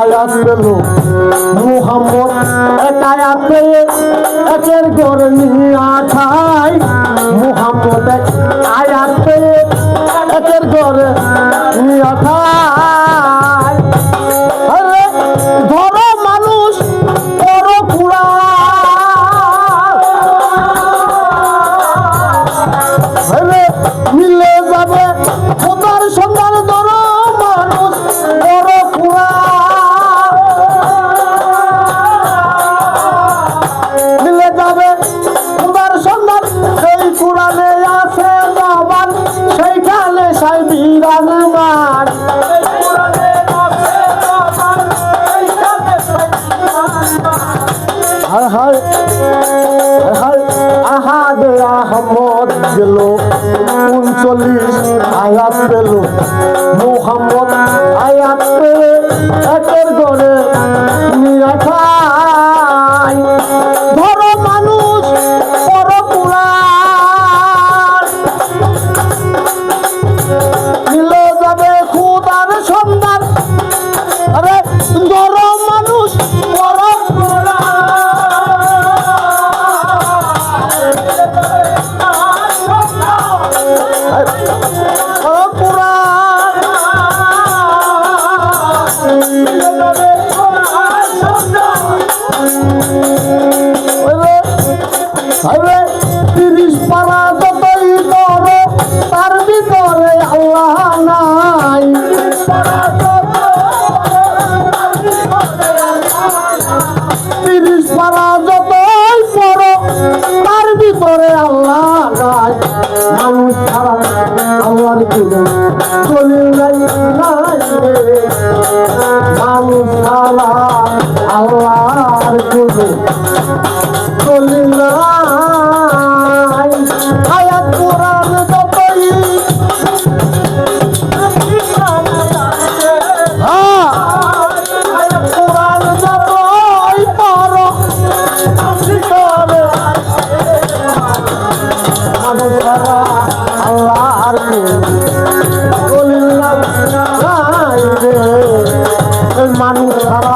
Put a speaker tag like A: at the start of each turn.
A: আয়াত পেল মুহাম্মদ এক আয়াত পেয়ে একের ঘরে নিয়া খায় মুহাম্মদ এক আয়াত পেয়ে একের ঘরে নিয়া খায় আরে ধরো মানুষ বড় কুড়া মিলে যাবে খোদার সন্ধান ধরো মানুষ বড় কুড়া মিলে যাবে খোদার সন্ধান সেই কুড়ানে আছে জবান সেইখানে সাই বিরাজমান আহাদে আহমদ গেল 39 আয়াত পেল মুহাম্মদ আয়াত পেয়ে একের ঘরে নিয়া খায় ধরো মানুষ বড় কুড়ান মিলে যাবে খুদার সন্ধান আরে ধরো মানুষ বড় আরে 30 পারা যতই করো তার ভিতরে আল্লাহ নাই 30 পারা যতই পড়ো তার ভিতরে আল্লাহ নাই মানুষ ছাড়া আল্লাহর কোনো দলিল নাই রে মানুষ ছাড়া আল্লাহর কোনো দলিল নাই আয়াত কোরআন যতই আয়াত কোরআন যতই পড়ো মানুষ ছাড়া আল্লাহর কোনো দলিল নাই রে মানুষ ছাড়া